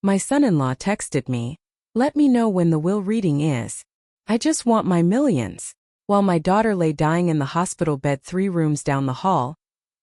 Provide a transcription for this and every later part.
My son-in-law texted me, "Let me know when the will reading is. I just want my millions." While my daughter lay dying in the hospital bed 3 rooms down the hall,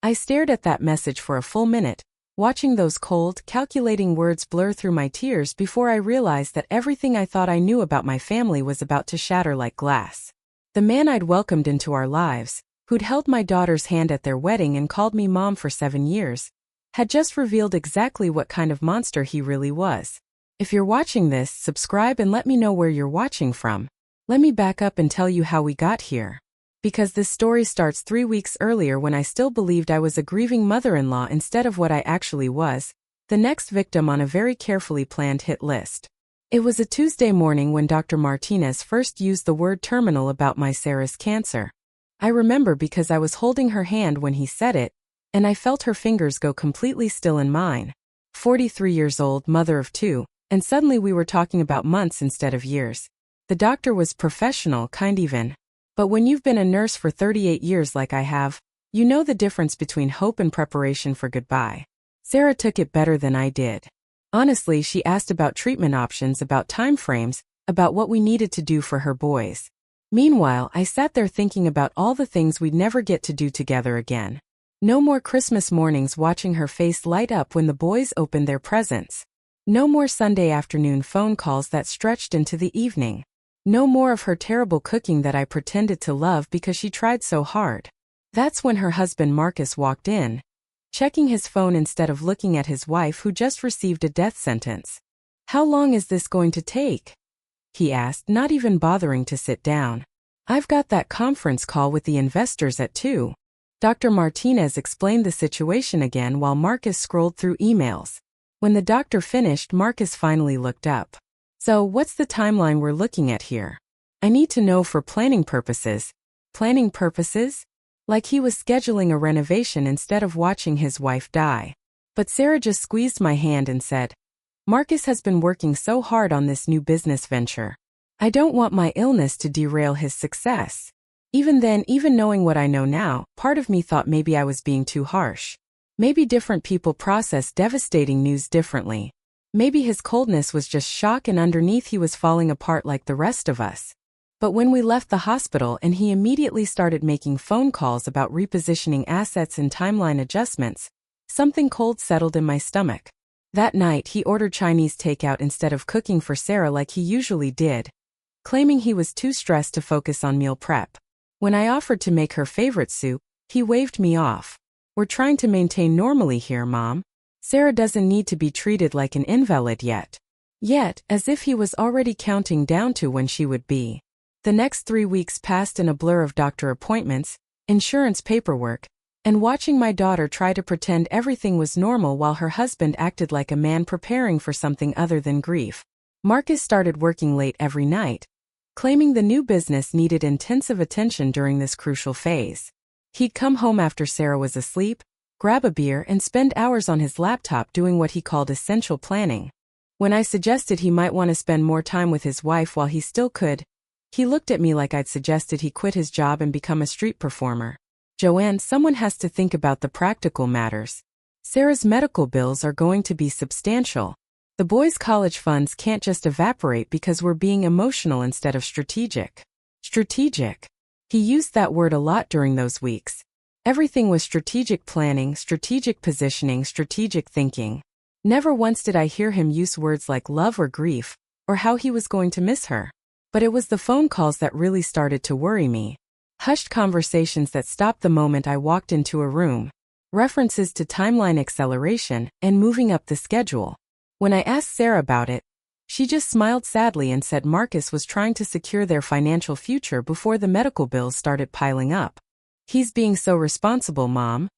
I stared at that message for a full minute, watching those cold, calculating words blur through my tears before I realized that everything I thought I knew about my family was about to shatter like glass. The man I'd welcomed into our lives, who'd held my daughter's hand at their wedding and called me mom for 7 years, had just revealed exactly what kind of monster he really was. If you're watching this, subscribe and let me know where you're watching from. Let me back up and tell you how we got here. Because this story starts 3 weeks earlier when I still believed I was a grieving mother-in-law instead of what I actually was, the next victim on a very carefully planned hit list. It was a Tuesday morning when Dr. Martinez first used the word terminal about my Sarah's cancer. I remember because I was holding her hand when he said it, and I felt her fingers go completely still in mine. 43 years old, mother of 2, and suddenly we were talking about months instead of years. The doctor was professional, kind even. But when you've been a nurse for 38 years like I have, you know the difference between hope and preparation for goodbye. Sarah took it better than I did. Honestly, she asked about treatment options, about time frames, about what we needed to do for her boys. Meanwhile, I sat there thinking about all the things we'd never get to do together again. No more Christmas mornings watching her face light up when the boys opened their presents. No more Sunday afternoon phone calls that stretched into the evening. No more of her terrible cooking that I pretended to love because she tried so hard. That's when her husband Marcus walked in, checking his phone instead of looking at his wife who just received a death sentence. "How long is this going to take?" he asked, not even bothering to sit down. "I've got that conference call with the investors at 2. Dr. Martinez explained the situation again while Marcus scrolled through emails. When the doctor finished, Marcus finally looked up. "So, what's the timeline we're looking at here? I need to know for planning purposes." Planning purposes? Like he was scheduling a renovation instead of watching his wife die. But Sarah just squeezed my hand and said, "Marcus has been working so hard on this new business venture. I don't want my illness to derail his success." Even then, even knowing what I know now, part of me thought maybe I was being too harsh. Maybe different people process devastating news differently. Maybe his coldness was just shock and underneath he was falling apart like the rest of us. But when we left the hospital and he immediately started making phone calls about repositioning assets and timeline adjustments, something cold settled in my stomach. That night he ordered Chinese takeout instead of cooking for Sarah like he usually did, claiming he was too stressed to focus on meal prep. When I offered to make her favorite soup, he waved me off. "We're trying to maintain normally here, Mom. Sarah doesn't need to be treated like an invalid yet." Yet, as if he was already counting down to when she would be. The next 3 weeks passed in a blur of doctor appointments, insurance paperwork, and watching my daughter try to pretend everything was normal while her husband acted like a man preparing for something other than grief. Marcus started working late every night, claiming the new business needed intensive attention during this crucial phase. He'd come home after Sarah was asleep, grab a beer and spend hours on his laptop doing what he called essential planning. When I suggested he might want to spend more time with his wife while he still could, he looked at me like I'd suggested he quit his job and become a street performer. "Joanne, someone has to think about the practical matters. Sarah's medical bills are going to be substantial. The boys' college funds can't just evaporate because we're being emotional instead of strategic." Strategic. He used that word a lot during those weeks. Everything was strategic planning, strategic positioning, strategic thinking. Never once did I hear him use words like love or grief, or how he was going to miss her. But it was the phone calls that really started to worry me. Hushed conversations that stopped the moment I walked into a room. References to timeline acceleration and moving up the schedule. When I asked Sarah about it, she just smiled sadly and said Marcus was trying to secure their financial future before the medical bills started piling up. "He's being so responsible, Mom,"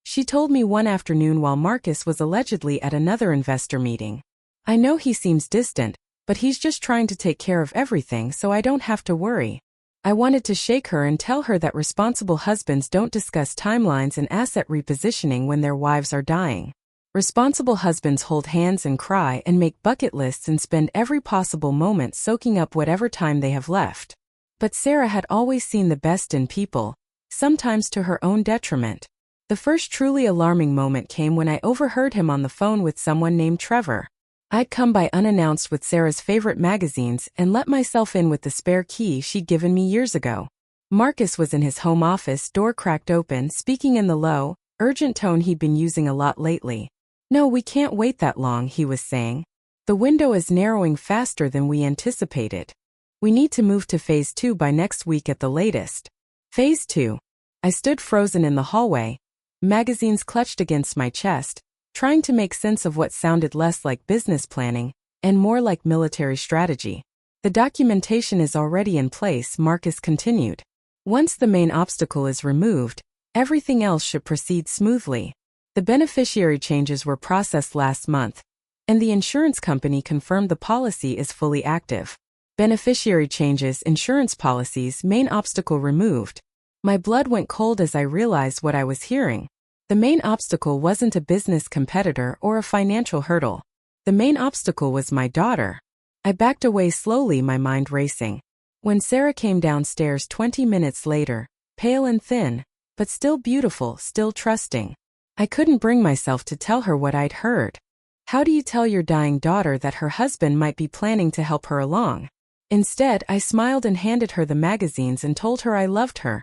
she told me one afternoon while Marcus was allegedly at another investor meeting. "I know he seems distant, but he's just trying to take care of everything so I don't have to worry." I wanted to shake her and tell her that responsible husbands don't discuss timelines and asset repositioning when their wives are dying. Responsible husbands hold hands and cry and make bucket lists and spend every possible moment soaking up whatever time they have left. But Sarah had always seen the best in people, sometimes to her own detriment. The first truly alarming moment came when I overheard him on the phone with someone named Trevor. I'd come by unannounced with Sarah's favorite magazines and let myself in with the spare key she'd given me years ago. Marcus was in his home office, door cracked open, speaking in the low, urgent tone he'd been using a lot lately. "No, we can't wait that long," he was saying. "The window is narrowing faster than we anticipated. We need to move to phase 2 by next week at the latest." Phase 2. I stood frozen in the hallway, magazines clutched against my chest, trying to make sense of what sounded less like business planning and more like military strategy. "The documentation is already in place," Marcus continued. "Once the main obstacle is removed, everything else should proceed smoothly. The beneficiary changes were processed last month, and the insurance company confirmed the policy is fully active. Beneficiary changes, insurance policies, main obstacle removed." My blood went cold as I realized what I was hearing. The main obstacle wasn't a business competitor or a financial hurdle. The main obstacle was my daughter. I backed away slowly, my mind racing. When Sarah came downstairs 20 minutes later, pale and thin, but still beautiful, still trusting, I couldn't bring myself to tell her what I'd heard. How do you tell your dying daughter that her husband might be planning to help her along? Instead, I smiled and handed her the magazines and told her I loved her,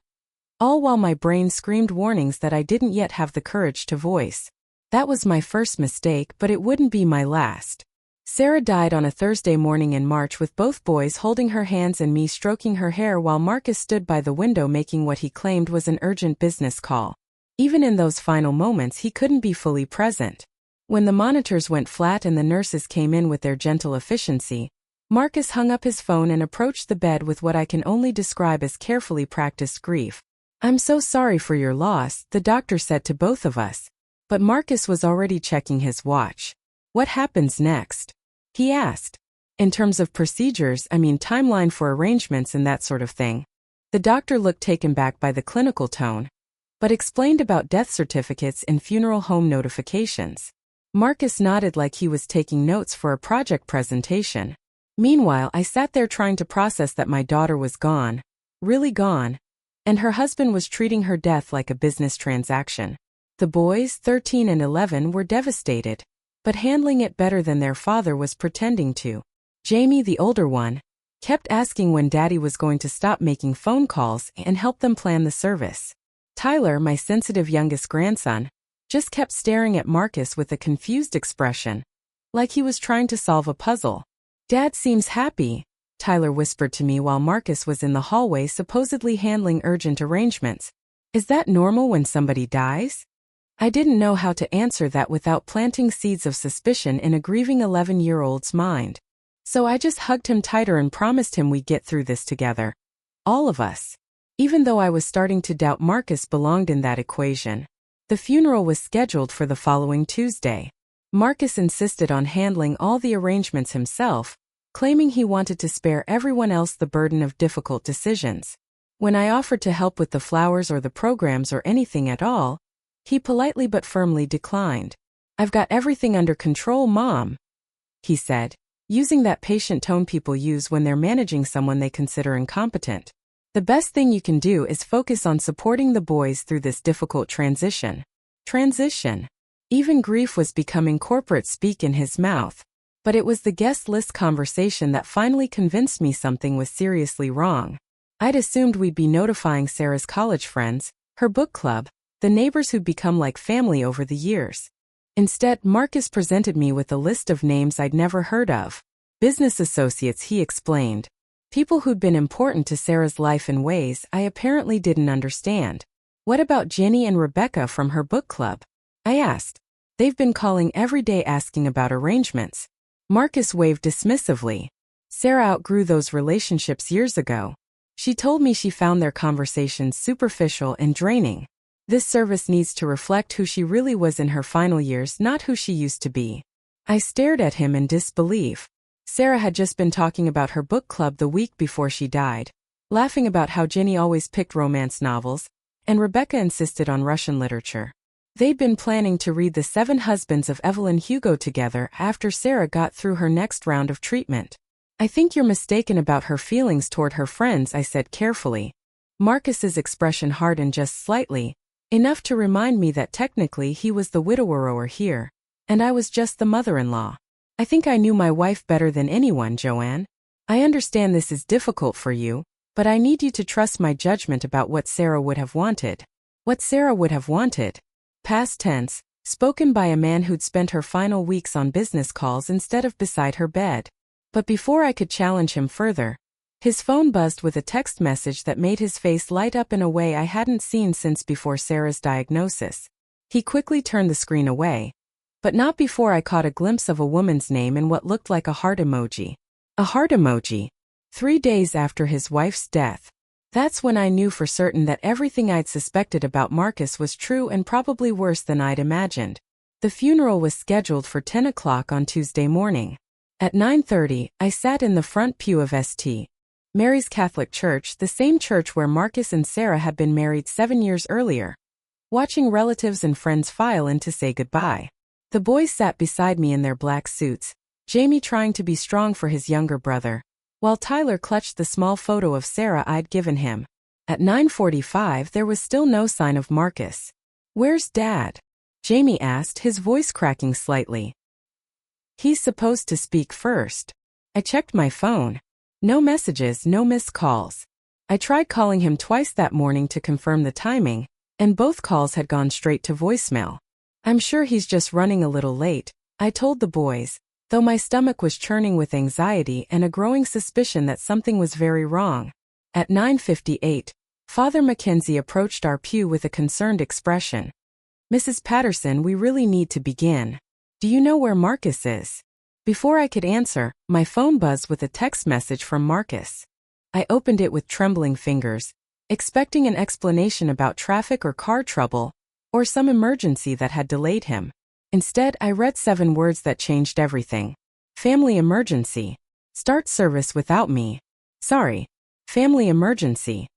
all while my brain screamed warnings that I didn't yet have the courage to voice. That was my first mistake, but it wouldn't be my last. Sarah died on a Thursday morning in March, with both boys holding her hands and me stroking her hair while Marcus stood by the window making what he claimed was an urgent business call. Even in those final moments, he couldn't be fully present. When the monitors went flat and the nurses came in with their gentle efficiency, Marcus hung up his phone and approached the bed with what I can only describe as carefully practiced grief. "I'm so sorry for your loss," the doctor said to both of us. But Marcus was already checking his watch. "What happens next?" he asked. "In terms of procedures, I mean timeline for arrangements and that sort of thing." The doctor looked taken back by the clinical tone, but explained about death certificates and funeral home notifications. Marcus nodded like he was taking notes for a project presentation. Meanwhile, I sat there trying to process that my daughter was gone, really gone, and her husband was treating her death like a business transaction. The boys, 13 and 11, were devastated, but handling it better than their father was pretending to. Jamie, the older one, kept asking when Daddy was going to stop making phone calls and help them plan the service. Tyler, my sensitive youngest grandson, just kept staring at Marcus with a confused expression, like he was trying to solve a puzzle. "Dad seems happy," Tyler whispered to me while Marcus was in the hallway supposedly handling urgent arrangements. "Is that normal when somebody dies?" I didn't know how to answer that without planting seeds of suspicion in a grieving 11-year-old's mind. So I just hugged him tighter and promised him we'd get through this together. All of us. Even though I was starting to doubt Marcus belonged in that equation. The funeral was scheduled for the following Tuesday. Marcus insisted on handling all the arrangements himself, claiming he wanted to spare everyone else the burden of difficult decisions. When I offered to help with the flowers or the programs or anything at all, he politely but firmly declined. "I've got everything under control, Mom," he said, using that patient tone people use when they're managing someone they consider incompetent. "The best thing you can do is focus on supporting the boys through this difficult transition." Transition. Even grief was becoming corporate speak in his mouth. But it was the guest list conversation that finally convinced me something was seriously wrong. I'd assumed we'd be notifying Sarah's college friends, her book club, the neighbors who'd become like family over the years. Instead, Marcus presented me with a list of names I'd never heard of. Business associates, he explained. People who'd been important to Sarah's life in ways I apparently didn't understand. "What about Jenny and Rebecca from her book club?" I asked. "They've been calling every day asking about arrangements." Marcus waved dismissively. "Sarah outgrew those relationships years ago. She told me she found their conversations superficial and draining. This service needs to reflect who she really was in her final years, not who she used to be." I stared at him in disbelief. Sarah had just been talking about her book club the week before she died, laughing about how Jenny always picked romance novels, and Rebecca insisted on Russian literature. They'd been planning to read The 7 Husbands of Evelyn Hugo together after Sarah got through her next round of treatment. "I think you're mistaken about her feelings toward her friends," I said carefully. Marcus's expression hardened just slightly, enough to remind me that technically he was the widower here, and I was just the mother-in-law. I think I knew my wife better than anyone, Joanne. I understand this is difficult for you, but I need you to trust my judgment about what Sarah would have wanted. What Sarah would have wanted. Past tense, spoken by a man who'd spent her final weeks on business calls instead of beside her bed. But before I could challenge him further, his phone buzzed with a text message that made his face light up in a way I hadn't seen since before Sarah's diagnosis. He quickly turned the screen away, but not before I caught a glimpse of a woman's name in what looked like a heart emoji. A heart emoji. 3 days after his wife's death. That's when I knew for certain that everything I'd suspected about Marcus was true and probably worse than I'd imagined. The funeral was scheduled for 10 o'clock on Tuesday morning. At 9:30, I sat in the front pew of St. Mary's Catholic Church, the same church where Marcus and Sarah had been married 7 years earlier, watching relatives and friends file in to say goodbye. The boys sat beside me in their black suits, Jamie trying to be strong for his younger brother, while Tyler clutched the small photo of Sarah I'd given him. At 9:45 there was still no sign of Marcus. "Where's Dad?" Jamie asked, his voice cracking slightly. "He's supposed to speak first." I checked my phone. No messages, no missed calls. I tried calling him twice that morning to confirm the timing, and both calls had gone straight to voicemail. "I'm sure he's just running a little late," I told the boys, though my stomach was churning with anxiety and a growing suspicion that something was very wrong. At 9:58, Father Mackenzie approached our pew with a concerned expression. "Mrs. Patterson, we really need to begin. Do you know where Marcus is?" Before I could answer, my phone buzzed with a text message from Marcus. I opened it with trembling fingers, expecting an explanation about traffic or car trouble, or some emergency that had delayed him. Instead, I read 7 words that changed everything. Family emergency. Start service without me. Sorry. Family emergency.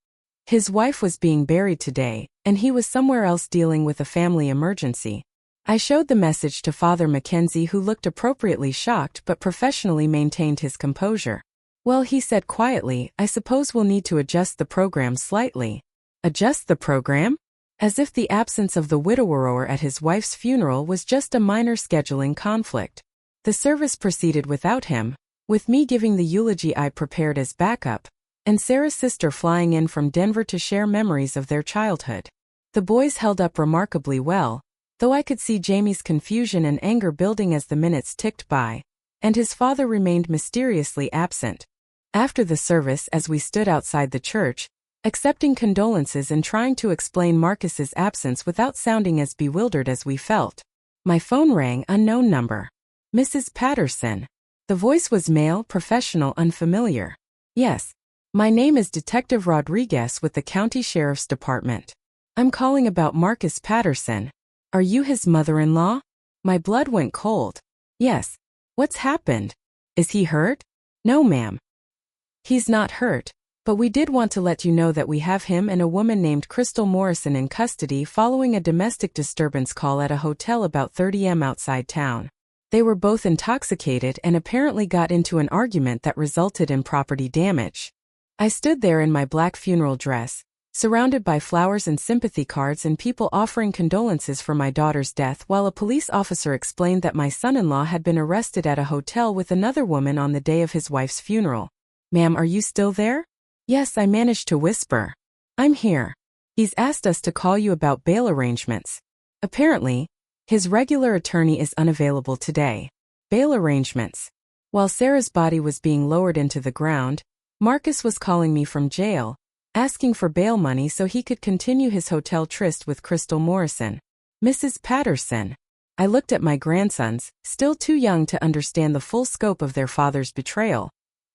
His wife was being buried today, and he was somewhere else dealing with a family emergency. I showed the message to Father Mackenzie, who looked appropriately shocked but professionally maintained his composure. "Well," he said quietly, "I suppose we'll need to adjust the program slightly." Adjust the program? As if the absence of the widower at his wife's funeral was just a minor scheduling conflict. The service proceeded without him, with me giving the eulogy I prepared as backup, and Sarah's sister flying in from Denver to share memories of their childhood. The boys held up remarkably well, though I could see Jamie's confusion and anger building as the minutes ticked by, and his father remained mysteriously absent. After the service, as we stood outside the church, accepting condolences and trying to explain Marcus's absence without sounding as bewildered as we felt, my phone rang, unknown number. "Mrs. Patterson." The voice was male, professional, unfamiliar. "Yes. My name is Detective Rodriguez with the County Sheriff's Department. I'm calling about Marcus Patterson. Are you his mother-in-law?" My blood went cold. "Yes. What's happened? Is he hurt?" "No, ma'am. He's not hurt. But we did want to let you know that we have him and a woman named Crystal Morrison in custody following a domestic disturbance call at a hotel about 30 m outside town. They were both intoxicated and apparently got into an argument that resulted in property damage." I stood there in my black funeral dress, surrounded by flowers and sympathy cards and people offering condolences for my daughter's death, while a police officer explained that my son-in-law had been arrested at a hotel with another woman on the day of his wife's funeral. "Ma'am, are you still there?" "Yes," I managed to whisper. "I'm here. He's asked us to call you about bail arrangements. Apparently, his regular attorney is unavailable today." Bail arrangements. While Sarah's body was being lowered into the ground, Marcus was calling me from jail, asking for bail money so he could continue his hotel tryst with Crystal Morrison. "Mrs. Patterson." I looked at my grandsons, still too young to understand the full scope of their father's betrayal,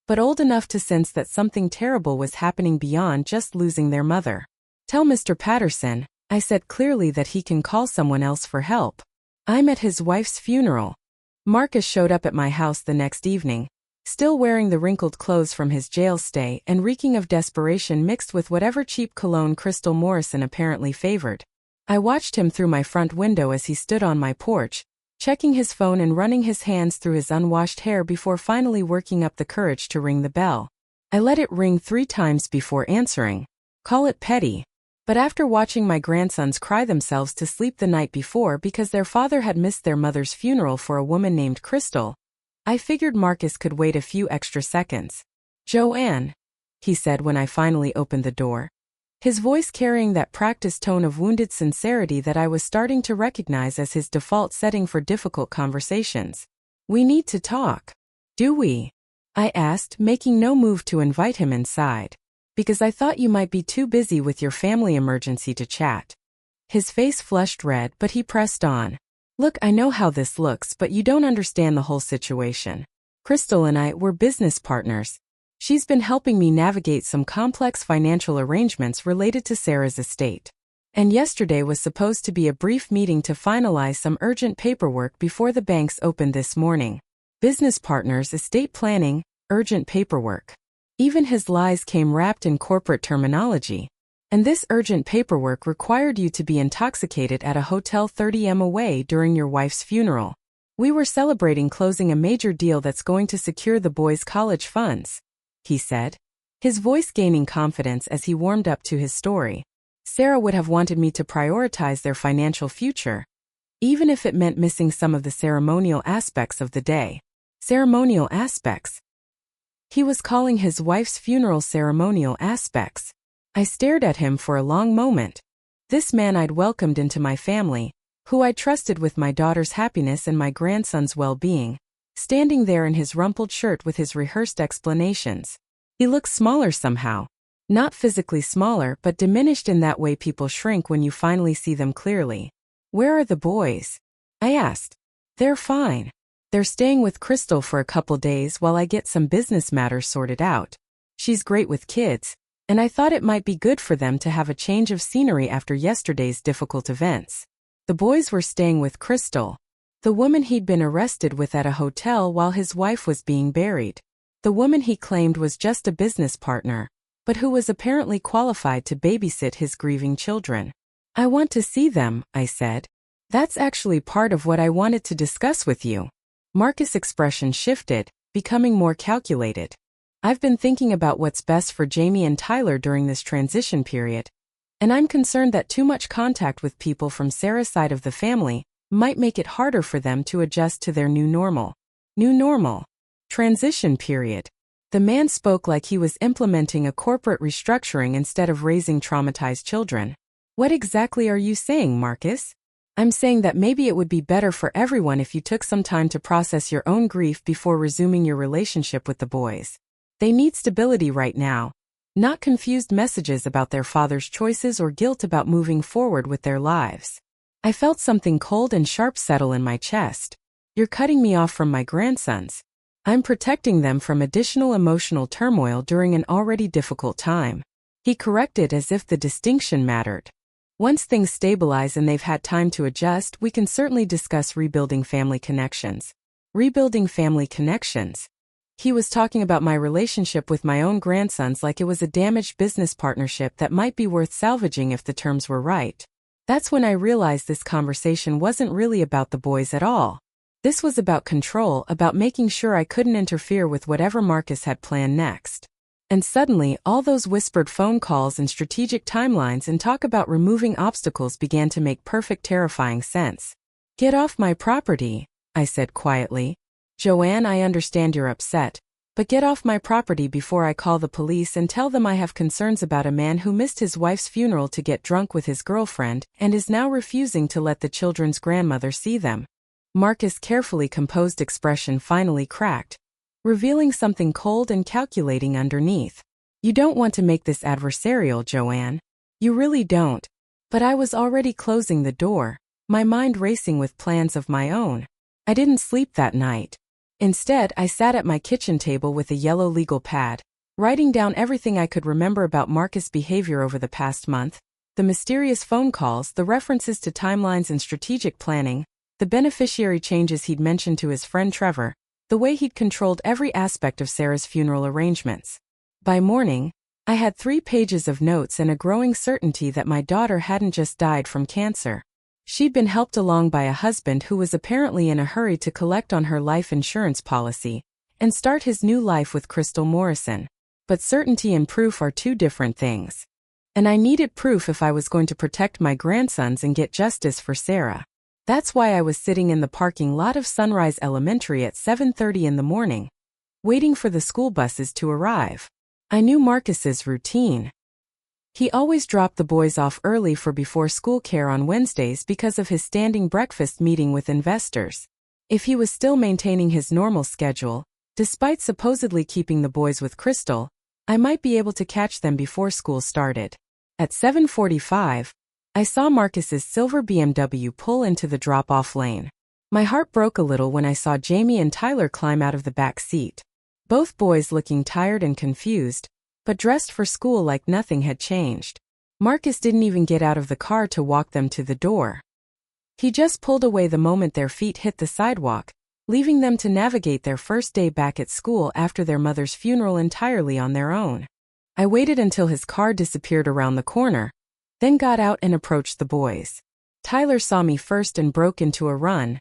but old enough to sense that something terrible was happening beyond just losing their mother. "Tell Mr. Patterson," I said clearly, "that he can call someone else for help. I'm at his wife's funeral." Marcus showed up at my house the next evening, still wearing the wrinkled clothes from his jail stay and reeking of desperation mixed with whatever cheap cologne Crystal Morrison apparently favored. I watched him through my front window as he stood on my porch, checking his phone and running his hands through his unwashed hair before finally working up the courage to ring the bell. I let it ring 3 times before answering. Call it petty. But after watching my grandsons cry themselves to sleep the night before because their father had missed their mother's funeral for a woman named Crystal, I figured Marcus could wait a few extra seconds. "Joanne," he said when I finally opened the door. His voice carrying that practiced tone of wounded sincerity that I was starting to recognize as his default setting for difficult conversations. "We need to talk." "Do we?" I asked, making no move to invite him inside. "Because I thought you might be too busy with your family emergency to chat." His face flushed red, but he pressed on. "Look, I know how this looks, but you don't understand the whole situation. Crystal and I, we're business partners. She's been helping me navigate some complex financial arrangements related to Sarah's estate. And yesterday was supposed to be a brief meeting to finalize some urgent paperwork before the banks opened this morning. Business partners, estate planning, urgent paperwork." Even his lies came wrapped in corporate terminology. "And this urgent paperwork required you to be intoxicated at a hotel 30 miles away during your wife's funeral. We were celebrating closing a major deal that's going to secure the boys' college funds," he said, his voice gaining confidence as he warmed up to his story. "Sarah would have wanted me to prioritize their financial future, even if it meant missing some of the ceremonial aspects of the day." Ceremonial aspects? He was calling his wife's funeral ceremonial aspects. I stared at him for a long moment. This man I'd welcomed into my family, who I trusted with my daughter's happiness and my grandson's well-being, standing there in his rumpled shirt with his rehearsed explanations. He looked smaller somehow. Not physically smaller, but diminished in that way people shrink when you finally see them clearly. "Where are the boys?" I asked. "They're fine. They're staying with Crystal for a couple days while I get some business matters sorted out. She's great with kids, and I thought it might be good for them to have a change of scenery after yesterday's difficult events." The boys were staying with Crystal, the woman he'd been arrested with at a hotel while his wife was being buried. The woman he claimed was just a business partner, but who was apparently qualified to babysit his grieving children. "I want to see them," I said. "That's actually part of what I wanted to discuss with you." Marcus' expression shifted, becoming more calculated. "I've been thinking about what's best for Jamie and Tyler during this transition period, and I'm concerned that too much contact with people from Sarah's side of the family might make it harder for them to adjust to their new normal." New normal? Transition period. The man spoke like he was implementing a corporate restructuring instead of raising traumatized children. "What exactly are you saying, Marcus?" "I'm saying that maybe it would be better for everyone if you took some time to process your own grief before resuming your relationship with the boys. They need stability right now, not confused messages about their father's choices or guilt about moving forward with their lives." I felt something cold and sharp settle in my chest. "You're cutting me off from my grandsons. I'm protecting them from additional emotional turmoil during an already difficult time." He corrected as if the distinction mattered. "Once things stabilize and they've had time to adjust, we can certainly discuss rebuilding family connections." Rebuilding family connections? He was talking about my relationship with my own grandsons like it was a damaged business partnership that might be worth salvaging if the terms were right. That's when I realized this conversation wasn't really about the boys at all. This was about control, about making sure I couldn't interfere with whatever Marcus had planned next. And suddenly, all those whispered phone calls and strategic timelines and talk about removing obstacles began to make perfect, terrifying sense. "Get off my property," I said quietly. "Joanne, I understand you're upset, but get off my property before I call the police and tell them I have concerns about a man who missed his wife's funeral to get drunk with his girlfriend and is now refusing to let the children's grandmother see them." Marcus' carefully composed expression finally cracked, revealing something cold and calculating underneath. "You don't want to make this adversarial, Joanne. You really don't." But I was already closing the door, my mind racing with plans of my own. I didn't sleep that night. Instead, I sat at my kitchen table with a yellow legal pad, writing down everything I could remember about Marcus' behavior over the past month, the mysterious phone calls, the references to timelines and strategic planning, the beneficiary changes he'd mentioned to his friend Trevor, the way he'd controlled every aspect of Sarah's funeral arrangements. By morning, I had 3 pages of notes and a growing certainty that my daughter hadn't just died from cancer. She'd been helped along by a husband who was apparently in a hurry to collect on her life insurance policy and start his new life with Crystal Morrison. But certainty and proof are 2 different things. And I needed proof if I was going to protect my grandsons and get justice for Sarah. That's why I was sitting in the parking lot of Sunrise Elementary at 7:30 in the morning, waiting for the school buses to arrive. I knew Marcus's routine. He always dropped the boys off early for before-school care on Wednesdays because of his standing breakfast meeting with investors. If he was still maintaining his normal schedule, despite supposedly keeping the boys with Crystal, I might be able to catch them before school started. At 7:45, I saw Marcus's silver BMW pull into the drop-off lane. My heart broke a little when I saw Jamie and Tyler climb out of the back seat. Both boys looking tired and confused, but dressed for school like nothing had changed. Marcus didn't even get out of the car to walk them to the door. He just pulled away the moment their feet hit the sidewalk, leaving them to navigate their first day back at school after their mother's funeral entirely on their own. I waited until his car disappeared around the corner, then got out and approached the boys. Tyler saw me first and broke into a run,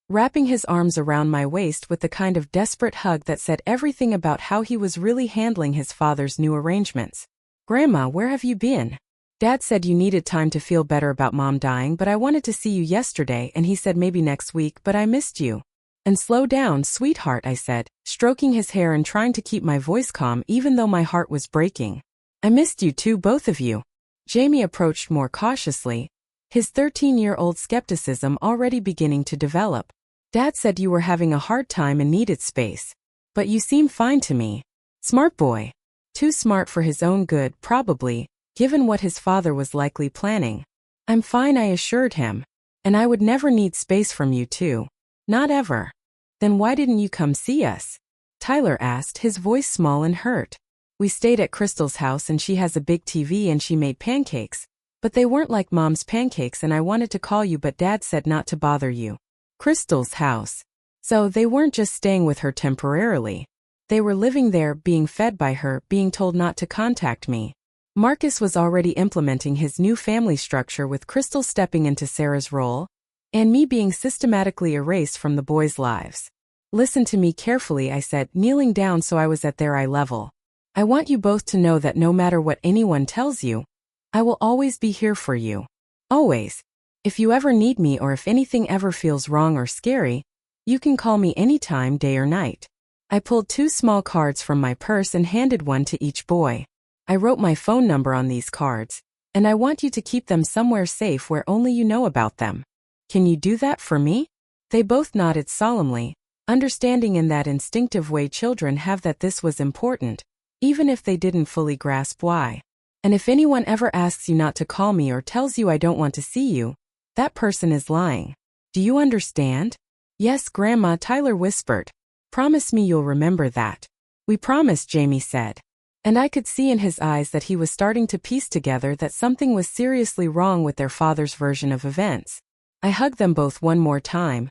wrapping his arms around my waist with the kind of desperate hug that said everything about how he was really handling his father's new arrangements. "Grandma, where have you been? Dad said you needed time to feel better about Mom dying, but I wanted to see you yesterday and he said maybe next week, but I missed you." "And slow down, sweetheart," I said, stroking his hair and trying to keep my voice calm even though my heart was breaking. "I missed you too, both of you." Jamie approached more cautiously, his 13-year-old skepticism already beginning to develop. "Dad said you were having a hard time and needed space. But you seem fine to me." Smart boy. Too smart for his own good, probably, given what his father was likely planning. "I'm fine," I assured him. "And I would never need space from you too. Not ever." "Then why didn't you come see us?" Tyler asked, his voice small and hurt. "We stayed at Crystal's house and she has a big TV and she made pancakes, but they weren't like Mom's pancakes and I wanted to call you but Dad said not to bother you." Crystal's house. So they weren't just staying with her temporarily. They were living there, being fed by her, being told not to contact me. Marcus was already implementing his new family structure with Crystal stepping into Sarah's role, and me being systematically erased from the boys' lives. "Listen to me carefully," I said, kneeling down so I was at their eye level. "I want you both to know that no matter what anyone tells you, I will always be here for you. Always. If you ever need me or if anything ever feels wrong or scary, you can call me anytime, day or night." I pulled 2 small cards from my purse and handed one to each boy. "I wrote my phone number on these cards, and I want you to keep them somewhere safe where only you know about them. Can you do that for me?" They both nodded solemnly, understanding in that instinctive way children have that this was important, even if they didn't fully grasp why. "And if anyone ever asks you not to call me or tells you I don't want to see you, that person is lying. Do you understand?" "Yes, Grandma," Tyler whispered. "Promise me you'll remember that." "We promise," Jamie said. And I could see in his eyes that he was starting to piece together that something was seriously wrong with their father's version of events. I hugged them both one more time,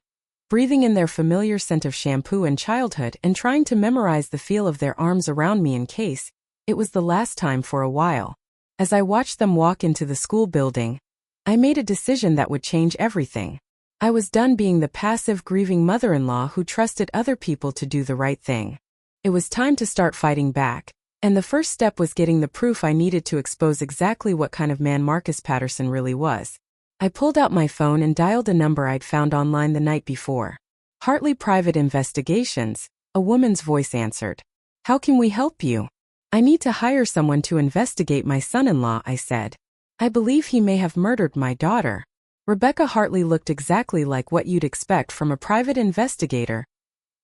breathing in their familiar scent of shampoo and childhood and trying to memorize the feel of their arms around me in case it was the last time for a while. As I watched them walk into the school building, I made a decision that would change everything. I was done being the passive, grieving mother-in-law who trusted other people to do the right thing. It was time to start fighting back, and the first step was getting the proof I needed to expose exactly what kind of man Marcus Patterson really was. I pulled out my phone and dialed a number I'd found online the night before. "Hartley Private Investigations," a woman's voice answered. "How can we help you?" "I need to hire someone to investigate my son-in-law," I said. "I believe he may have murdered my daughter." Rebecca Hartley looked exactly like what you'd expect from a private investigator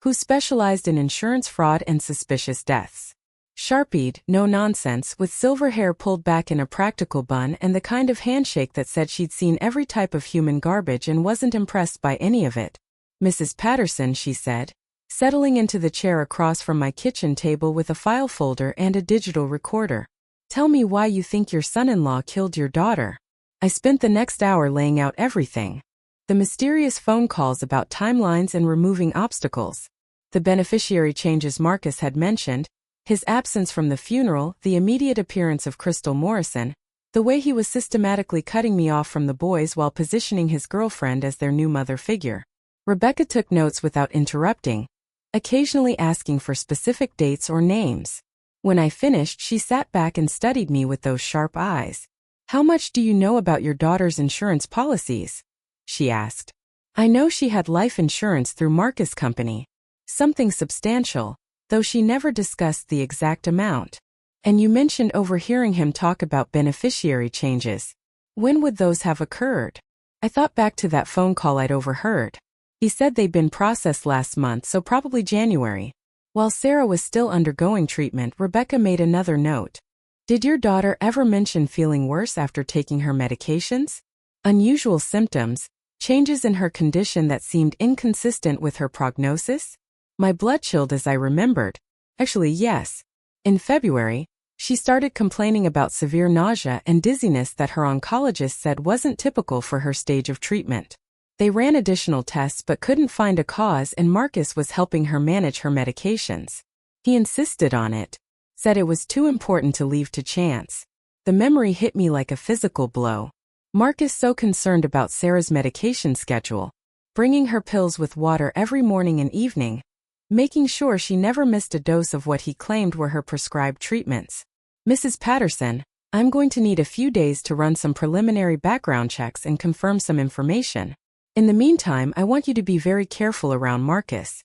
who specialized in insurance fraud and suspicious deaths. Sharp-eyed, no nonsense, with silver hair pulled back in a practical bun and the kind of handshake that said she'd seen every type of human garbage and wasn't impressed by any of it. "Mrs. Patterson," she said, settling into the chair across from my kitchen table with a file folder and a digital recorder. "Tell me why you think your son-in-law killed your daughter." I spent the next hour laying out everything. The mysterious phone calls about timelines and removing obstacles, the beneficiary changes Marcus had mentioned, his absence from the funeral, the immediate appearance of Crystal Morrison, the way he was systematically cutting me off from the boys while positioning his girlfriend as their new mother figure. Rebecca took notes without interrupting, occasionally asking for specific dates or names. When I finished, she sat back and studied me with those sharp eyes. "How much do you know about your daughter's insurance policies?" she asked. I know she had life insurance through Marcus' company. Something substantial, though she never discussed the exact amount. And you mentioned overhearing him talk about beneficiary changes. When would those have occurred? I thought back to that phone call I'd overheard. He said they'd been processed last month, so probably January. While Sarah was still undergoing treatment, Rebecca made another note. Did your daughter ever mention feeling worse after taking her medications? Unusual symptoms, changes in her condition that seemed inconsistent with her prognosis? My blood chilled as I remembered. Actually, yes. In February, she started complaining about severe nausea and dizziness that her oncologist said wasn't typical for her stage of treatment. They ran additional tests but couldn't find a cause, and Marcus was helping her manage her medications. He insisted on it, said it was too important to leave to chance. The memory hit me like a physical blow. Marcus so concerned about Sarah's medication schedule, bringing her pills with water every morning and evening, making sure she never missed a dose of what he claimed were her prescribed treatments. Mrs. Patterson, I'm going to need a few days to run some preliminary background checks and confirm some information. In the meantime, I want you to be very careful around Marcus.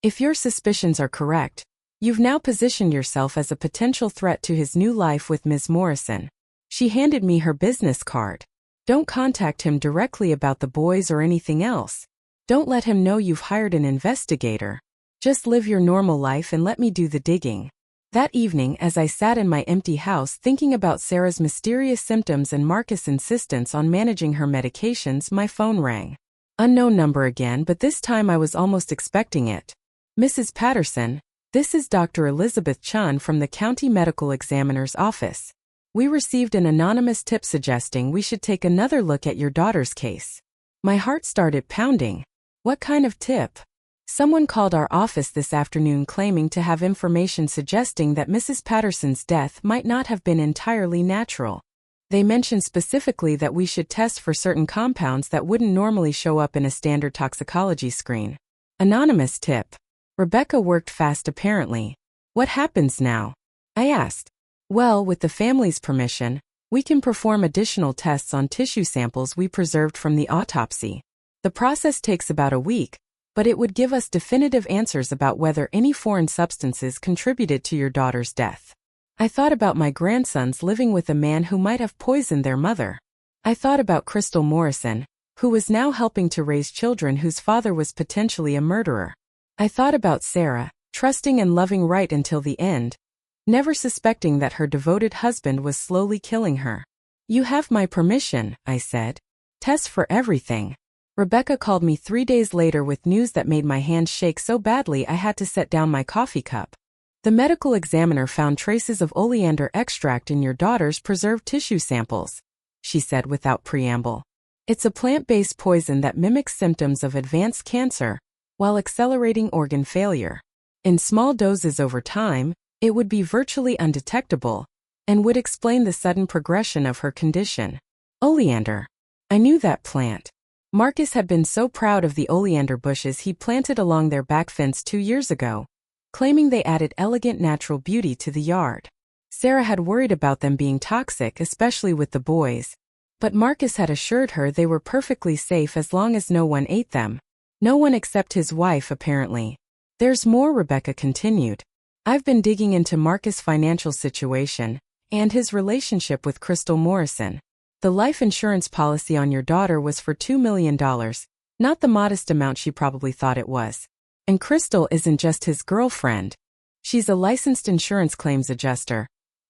If your suspicions are correct, you've now positioned yourself as a potential threat to his new life with Ms. Morrison. She handed me her business card. Don't contact him directly about the boys or anything else. Don't let him know you've hired an investigator. Just live your normal life and let me do the digging. That evening, as I sat in my empty house thinking about Sarah's mysterious symptoms and Marcus' insistence on managing her medications, my phone rang. Unknown number again, but this time I was almost expecting it. Mrs. Patterson, this is Dr. Elizabeth Chun from the County Medical Examiner's office. We received an anonymous tip suggesting we should take another look at your daughter's case. My heart started pounding. What kind of tip? Someone called our office this afternoon claiming to have information suggesting that Mrs. Patterson's death might not have been entirely natural. They mentioned specifically that we should test for certain compounds that wouldn't normally show up in a standard toxicology screen. Anonymous tip. Rebecca worked fast apparently. What happens now? I asked. Well, with the family's permission, we can perform additional tests on tissue samples we preserved from the autopsy. The process takes about a week, but it would give us definitive answers about whether any foreign substances contributed to your daughter's death. I thought about my grandsons living with a man who might have poisoned their mother. I thought about Crystal Morrison, who was now helping to raise children whose father was potentially a murderer. I thought about Sarah, trusting and loving right until the end, never suspecting that her devoted husband was slowly killing her. You have my permission, I said. Test for everything. Rebecca called me 3 days later with news that made my hands shake so badly I had to set down my coffee cup. The medical examiner found traces of oleander extract in your daughter's preserved tissue samples, she said without preamble. It's a plant-based poison that mimics symptoms of advanced cancer while accelerating organ failure. In small doses over time, it would be virtually undetectable and would explain the sudden progression of her condition. Oleander. I knew that plant. Marcus had been so proud of the oleander bushes he planted along their back fence 2 years ago, claiming they added elegant natural beauty to the yard. Sarah had worried about them being toxic, especially with the boys, but Marcus had assured her they were perfectly safe as long as no one ate them. No one except his wife, apparently. There's more, Rebecca continued. I've been digging into Marcus' financial situation and his relationship with Crystal Morrison. The life insurance policy on your daughter was for $2 million, not the modest amount she probably thought it was. And Crystal isn't just his girlfriend. She's a licensed insurance claims adjuster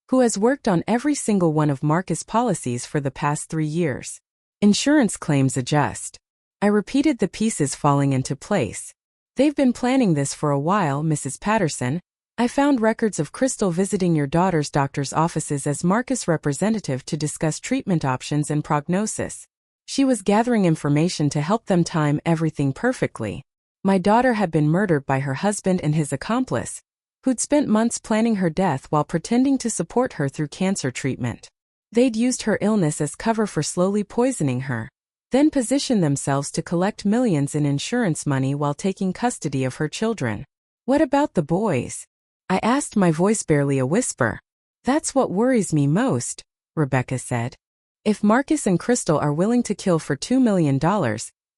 who has worked on every single one of Marcus' policies for the past 3 years. Insurance claims adjust. I repeated the pieces falling into place. They've been planning this for a while, Mrs. Patterson. I found records of Crystal visiting your daughter's doctor's offices as Marcus' representative to discuss treatment options and prognosis. She was gathering information to help them time everything perfectly. My daughter had been murdered by her husband and his accomplice, who'd spent months planning her death while pretending to support her through cancer treatment. They'd used her illness as cover for slowly poisoning her, then positioned themselves to collect millions in insurance money while taking custody of her children. What about the boys? I asked, my voice barely a whisper. That's what worries me most, Rebecca said. If Marcus and Crystal are willing to kill for $2 million,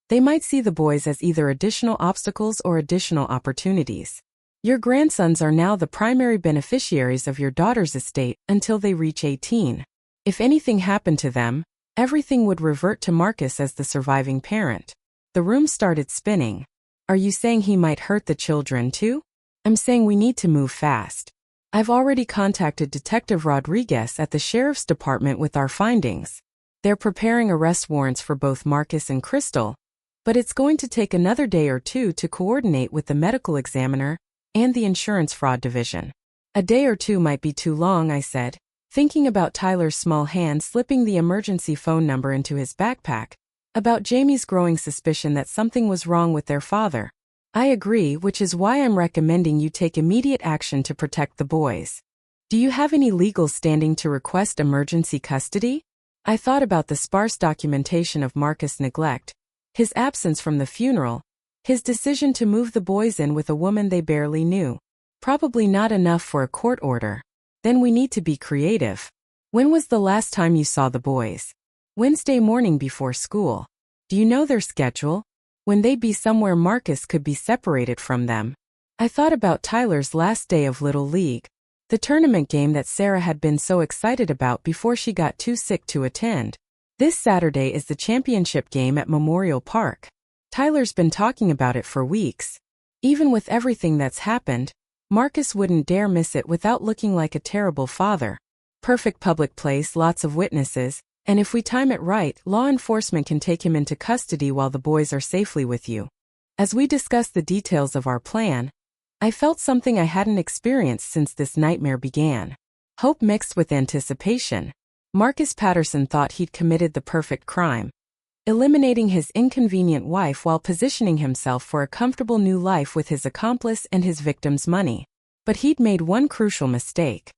They might see the boys as either additional obstacles or additional opportunities. Your grandsons are now the primary beneficiaries of your daughter's estate until they reach 18. If anything happened to them, everything would revert to Marcus as the surviving parent. The room started spinning. Are you saying he might hurt the children too? I'm saying we need to move fast. I've already contacted Detective Rodriguez at the Sheriff's Department with our findings. They're preparing arrest warrants for both Marcus and Crystal, but it's going to take another day or two to coordinate with the medical examiner and the insurance fraud division. A day or two might be too long, I said, thinking about Tyler's small hand slipping the emergency phone number into his backpack, about Jamie's growing suspicion that something was wrong with their father. I agree, which is why I'm recommending you take immediate action to protect the boys. Do you have any legal standing to request emergency custody? I thought about the sparse documentation of Marcus' neglect, his absence from the funeral, his decision to move the boys in with a woman they barely knew. Probably not enough for a court order. Then we need to be creative. When was the last time you saw the boys? Wednesday morning before school. Do you know their schedule? When they'd be somewhere Marcus could be separated from them. I thought about Tyler's last day of Little League, the tournament game that Sarah had been so excited about before she got too sick to attend. This Saturday is the championship game at Memorial Park. Tyler's been talking about it for weeks. Even with everything that's happened, Marcus wouldn't dare miss it without looking like a terrible father. Perfect public place, lots of witnesses, and if we time it right, law enforcement can take him into custody while the boys are safely with you. As we discussed the details of our plan, I felt something I hadn't experienced since this nightmare began. Hope mixed with anticipation. Marcus Patterson thought he'd committed the perfect crime, eliminating his inconvenient wife while positioning himself for a comfortable new life with his accomplice and his victim's money. But he'd made one crucial mistake.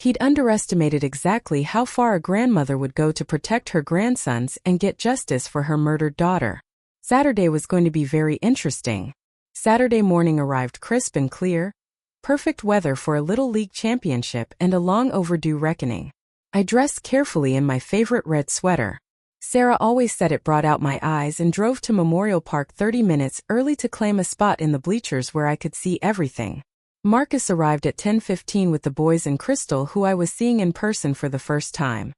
He'd underestimated exactly how far a grandmother would go to protect her grandsons and get justice for her murdered daughter. Saturday was going to be very interesting. Saturday morning arrived crisp and clear, perfect weather for a Little League championship and a long overdue reckoning. I dressed carefully in my favorite red sweater. Sarah always said it brought out my eyes, and drove to Memorial Park 30 minutes early to claim a spot in the bleachers where I could see everything. Marcus arrived at 10:15 with the boys and Crystal, who I was seeing in person for the first time.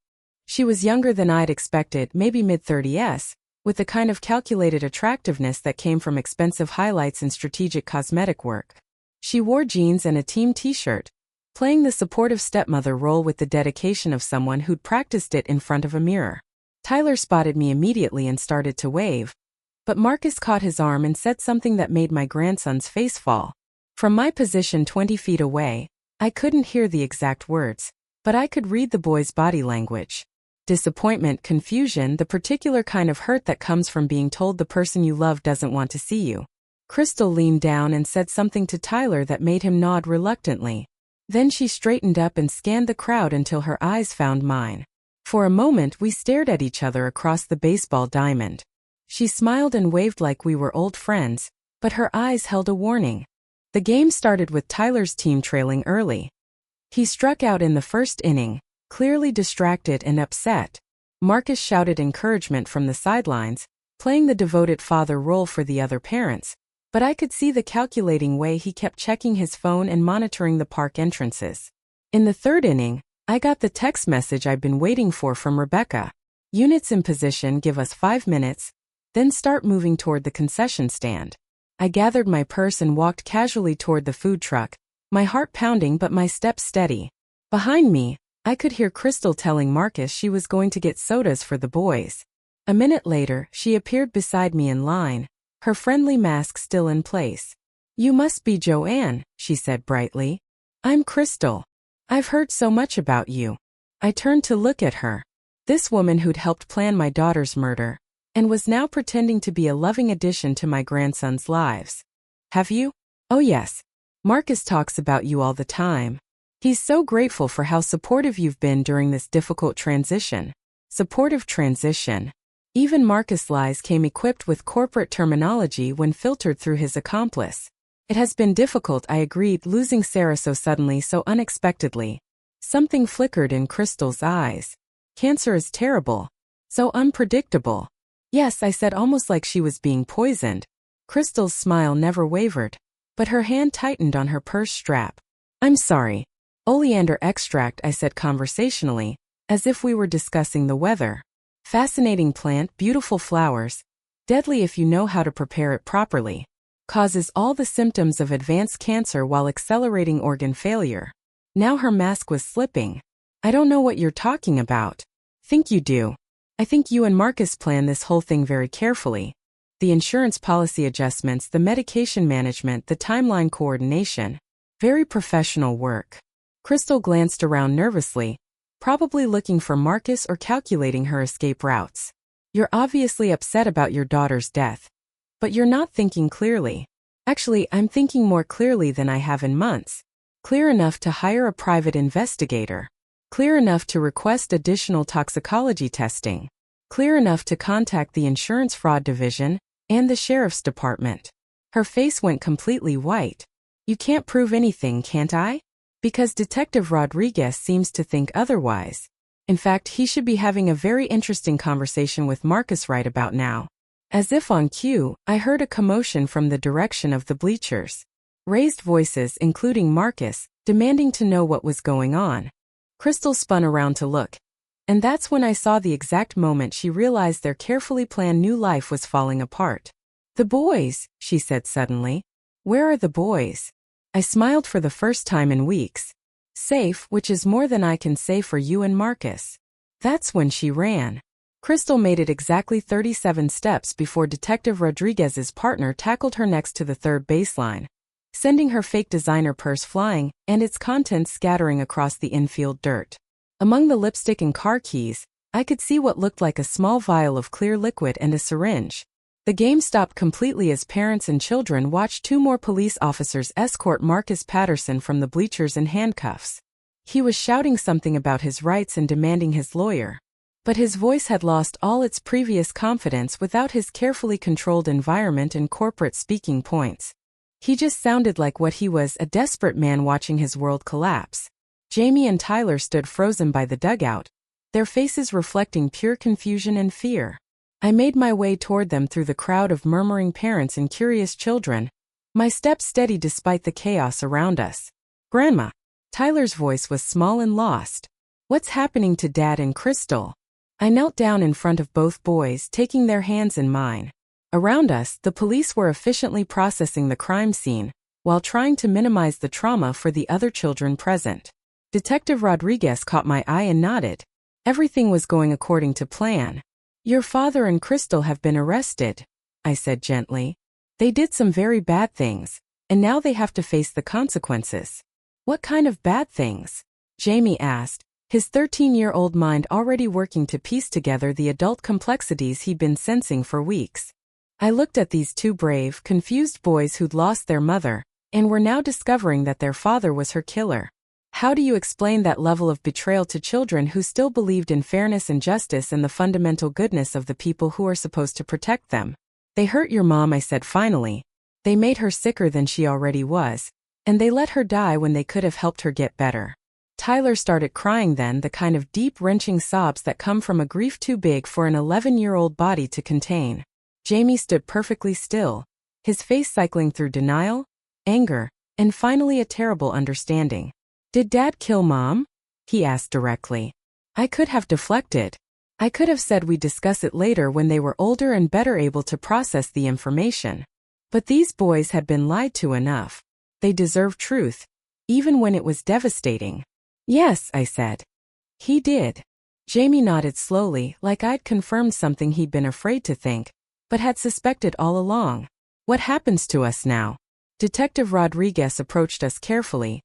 She was younger than I'd expected, maybe mid-30s, with the kind of calculated attractiveness that came from expensive highlights and strategic cosmetic work. She wore jeans and a team t-shirt, playing the supportive stepmother role with the dedication of someone who'd practiced it in front of a mirror. Tyler spotted me immediately and started to wave, but Marcus caught his arm and said something that made my grandson's face fall. From my position 20 feet away, I couldn't hear the exact words, but I could read the boy's body language. Disappointment, confusion, the particular kind of hurt that comes from being told the person you love doesn't want to see you. Crystal leaned down and said something to Tyler that made him nod reluctantly. Then she straightened up and scanned the crowd until her eyes found mine. For a moment we stared at each other across the baseball diamond. She smiled and waved like we were old friends, but her eyes held a warning. The game started with Tyler's team trailing early. He struck out in the first inning, clearly distracted and upset. Marcus shouted encouragement from the sidelines, playing the devoted father role for the other parents, but I could see the calculating way he kept checking his phone and monitoring the park entrances. In the third inning, I got the text message I'd been waiting for from Rebecca. Units in position, give us 5 minutes, then start moving toward the concession stand. I gathered my purse and walked casually toward the food truck, my heart pounding but my steps steady. Behind me, I could hear Crystal telling Marcus she was going to get sodas for the boys. A minute later, she appeared beside me in line, her friendly mask still in place. "You must be Joanne," she said brightly. "I'm Crystal. I've heard so much about you." I turned to look at her. This woman who'd helped plan my daughter's murder, and was now pretending to be a loving addition to my grandson's lives. "Have you?" "Oh yes. Marcus talks about you all the time. He's so grateful for how supportive you've been during this difficult transition." Supportive transition. Even Marcus' lies came equipped with corporate terminology when filtered through his accomplice. "It has been difficult," I agreed, losing Sarah so suddenly, so unexpectedly. Something flickered in Crystal's eyes. "Cancer is terrible. So unpredictable." Yes, I said, almost like she was being poisoned. Crystal's smile never wavered, but her hand tightened on her purse strap. I'm sorry. Oleander extract, I said conversationally, as if we were discussing the weather. Fascinating plant, beautiful flowers. Deadly if you know how to prepare it properly. Causes all the symptoms of advanced cancer while accelerating organ failure. Now her mask was slipping. I don't know what you're talking about. Think you do. I think you and Marcus planned this whole thing very carefully. The insurance policy adjustments, the medication management, the timeline coordination. Very professional work. Crystal glanced around nervously, probably looking for Marcus or calculating her escape routes. You're obviously upset about your daughter's death. But you're not thinking clearly. Actually, I'm thinking more clearly than I have in months. Clear enough to hire a private investigator. Clear enough to request additional toxicology testing. Clear enough to contact the insurance fraud division and the sheriff's department. Her face went completely white. You can't prove anything, can't I? Because Detective Rodriguez seems to think otherwise. In fact, he should be having a very interesting conversation with Marcus right about now. As if on cue, I heard a commotion from the direction of the bleachers. Raised voices, including Marcus, demanding to know what was going on. Crystal spun around to look. And that's when I saw the exact moment she realized their carefully planned new life was falling apart. The boys, she said suddenly. Where are the boys? I smiled for the first time in weeks. Safe, which is more than I can say for you and Marcus. That's when she ran. Crystal made it exactly 37 steps before Detective Rodriguez's partner tackled her next to the third baseline, sending her fake designer purse flying and its contents scattering across the infield dirt. Among the lipstick and car keys, I could see what looked like a small vial of clear liquid and a syringe. The game stopped completely as parents and children watched two more police officers escort Marcus Patterson from the bleachers in handcuffs. He was shouting something about his rights and demanding his lawyer. But his voice had lost all its previous confidence without his carefully controlled environment and corporate speaking points. He just sounded like what he was, a desperate man watching his world collapse. Jamie and Tyler stood frozen by the dugout, their faces reflecting pure confusion and fear. I made my way toward them through the crowd of murmuring parents and curious children, my steps steady despite the chaos around us. Grandma. Tyler's voice was small and lost. What's happening to Dad and Crystal? I knelt down in front of both boys, taking their hands in mine. Around us, the police were efficiently processing the crime scene, while trying to minimize the trauma for the other children present. Detective Rodriguez caught my eye and nodded. Everything was going according to plan. Your father and Crystal have been arrested, I said gently. They did some very bad things, and now they have to face the consequences. What kind of bad things? Jamie asked, his 13-year-old mind already working to piece together the adult complexities he'd been sensing for weeks. I looked at these two brave, confused boys who'd lost their mother, and were now discovering that their father was her killer. How do you explain that level of betrayal to children who still believed in fairness and justice and the fundamental goodness of the people who are supposed to protect them? They hurt your mom, I said finally. They made her sicker than she already was, and they let her die when they could have helped her get better. Tyler started crying then, the kind of deep, wrenching sobs that come from a grief too big for an 11-year-old body to contain. Jamie stood perfectly still, his face cycling through denial, anger, and finally a terrible understanding. Did Dad kill Mom? He asked directly. I could have deflected. I could have said we'd discuss it later when they were older and better able to process the information. But these boys had been lied to enough. They deserved truth, even when it was devastating. Yes, I said. He did. Jamie nodded slowly, like I'd confirmed something he'd been afraid to think, but had suspected all along. What happens to us now? Detective Rodriguez approached us carefully,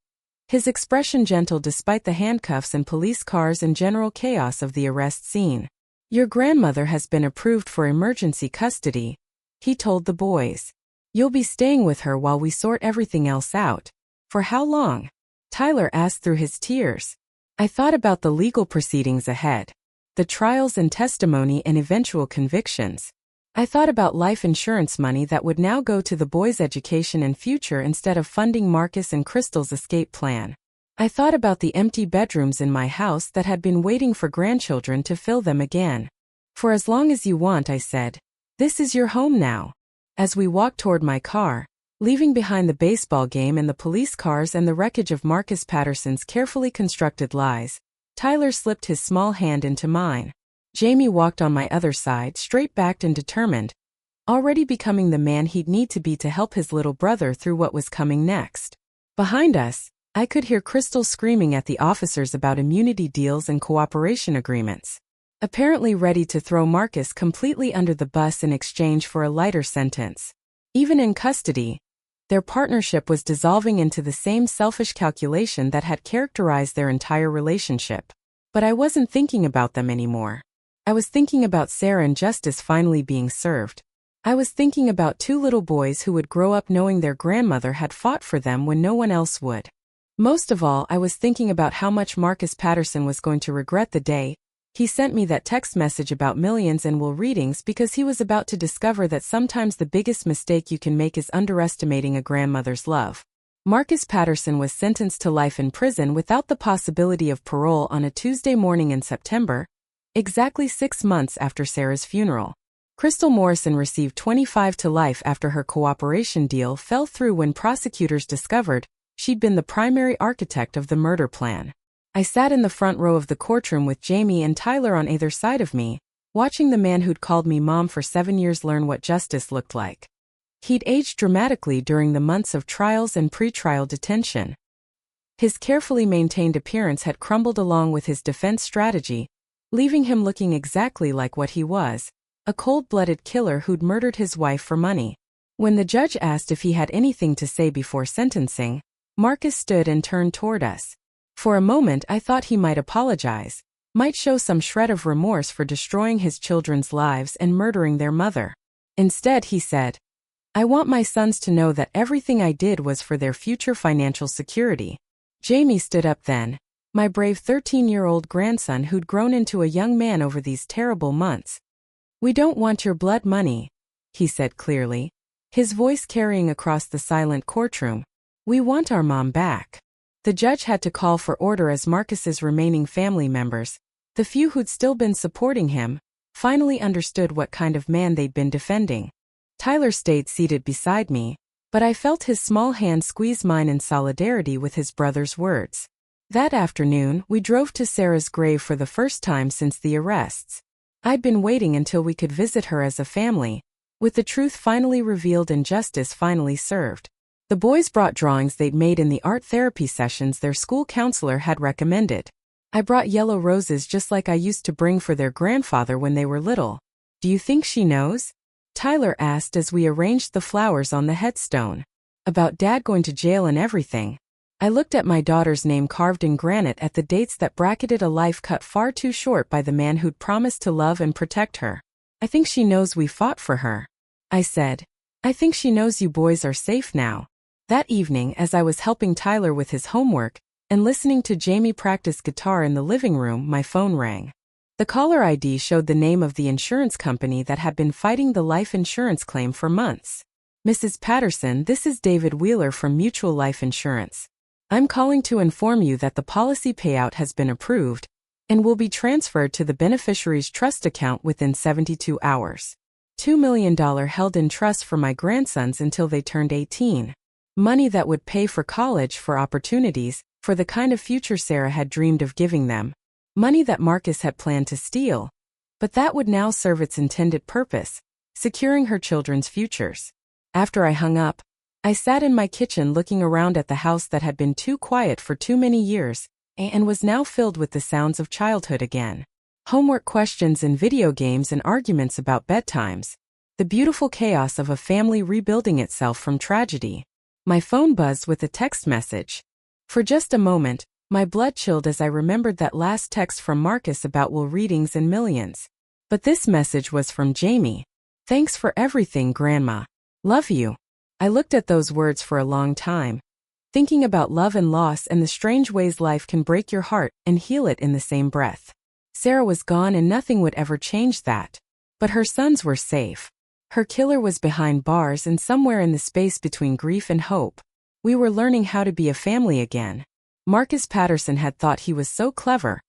his expression gentle despite the handcuffs and police cars and general chaos of the arrest scene. Your grandmother has been approved for emergency custody, he told the boys. You'll be staying with her while we sort everything else out. For how long? Tyler asked through his tears. I thought about the legal proceedings ahead, the trials and testimony and eventual convictions. I thought about life insurance money that would now go to the boys' education and future instead of funding Marcus and Crystal's escape plan. I thought about the empty bedrooms in my house that had been waiting for grandchildren to fill them again. For as long as you want, I said. This is your home now. As we walked toward my car, leaving behind the baseball game and the police cars and the wreckage of Marcus Patterson's carefully constructed lies, Tyler slipped his small hand into mine. Jamie walked on my other side, straight-backed and determined, already becoming the man he'd need to be to help his little brother through what was coming next. Behind us, I could hear Crystal screaming at the officers about immunity deals and cooperation agreements, apparently ready to throw Marcus completely under the bus in exchange for a lighter sentence. Even in custody, their partnership was dissolving into the same selfish calculation that had characterized their entire relationship. But I wasn't thinking about them anymore. I was thinking about Sarah and justice finally being served. I was thinking about two little boys who would grow up knowing their grandmother had fought for them when no one else would. Most of all, I was thinking about how much Marcus Patterson was going to regret the day he sent me that text message about millions and will readings, because he was about to discover that sometimes the biggest mistake you can make is underestimating a grandmother's love. Marcus Patterson was sentenced to life in prison without the possibility of parole on a Tuesday morning in September, exactly 6 months after Sarah's funeral. Crystal Morrison received 25 to life after her cooperation deal fell through when prosecutors discovered she'd been the primary architect of the murder plan. I sat in the front row of the courtroom with Jamie and Tyler on either side of me, watching the man who'd called me mom for 7 years learn what justice looked like. He'd aged dramatically during the months of trials and pre-trial detention. His carefully maintained appearance had crumbled along with his defense strategy, leaving him looking exactly like what he was, a cold-blooded killer who'd murdered his wife for money. When the judge asked if he had anything to say before sentencing, Marcus stood and turned toward us. For a moment I thought he might apologize, might show some shred of remorse for destroying his children's lives and murdering their mother. Instead, he said, "I want my sons to know that everything I did was for their future financial security." Jamie stood up then, my brave 13-year-old grandson who'd grown into a young man over these terrible months. "We don't want your blood money," he said clearly, his voice carrying across the silent courtroom. "We want our mom back." The judge had to call for order as Marcus's remaining family members, the few who'd still been supporting him, finally understood what kind of man they'd been defending. Tyler stayed seated beside me, but I felt his small hand squeeze mine in solidarity with his brother's words. That afternoon, we drove to Sarah's grave for the first time since the arrests. I'd been waiting until we could visit her as a family, with the truth finally revealed and justice finally served. The boys brought drawings they'd made in the art therapy sessions their school counselor had recommended. I brought yellow roses just like I used to bring for their grandfather when they were little. "Do you think she knows?" Tyler asked as we arranged the flowers on the headstone. "About Dad going to jail and everything." I looked at my daughter's name carved in granite at the dates that bracketed a life cut far too short by the man who'd promised to love and protect her. "I think she knows we fought for her," I said. "I think she knows you boys are safe now." That evening, as I was helping Tyler with his homework and listening to Jamie practice guitar in the living room, my phone rang. The caller ID showed the name of the insurance company that had been fighting the life insurance claim for months. "Mrs. Patterson, this is David Wheeler from Mutual Life Insurance. I'm calling to inform you that the policy payout has been approved and will be transferred to the beneficiary's trust account within 72 hours. $2 million held in trust for my grandsons until they turned 18. Money that would pay for college, for opportunities, for the kind of future Sarah had dreamed of giving them. Money that Marcus had planned to steal. But that would now serve its intended purpose, securing her children's futures." After I hung up, I sat in my kitchen looking around at the house that had been too quiet for too many years, and was now filled with the sounds of childhood again. Homework questions and video games and arguments about bedtimes. The beautiful chaos of a family rebuilding itself from tragedy. My phone buzzed with a text message. For just a moment, my blood chilled as I remembered that last text from Marcus about will readings and millions. But this message was from Jamie. "Thanks for everything, Grandma. Love you." I looked at those words for a long time, thinking about love and loss and the strange ways life can break your heart and heal it in the same breath. Sarah was gone and nothing would ever change that. But her sons were safe. Her killer was behind bars, and somewhere in the space between grief and hope, we were learning how to be a family again. Marcus Patterson had thought he was so clever,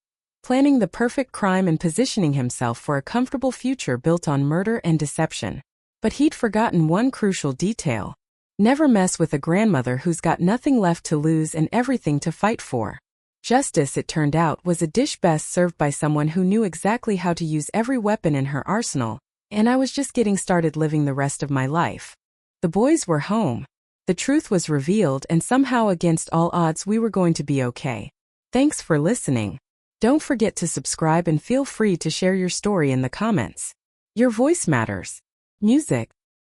planning the perfect crime and positioning himself for a comfortable future built on murder and deception. But he'd forgotten one crucial detail. Never mess with a grandmother who's got nothing left to lose and everything to fight for. Justice, it turned out, was a dish best served by someone who knew exactly how to use every weapon in her arsenal, and I was just getting started living the rest of my life. The boys were home. The truth was revealed, and somehow against all odds we were going to be okay. Thanks for listening. Don't forget to subscribe and feel free to share your story in the comments. Your voice matters. Music,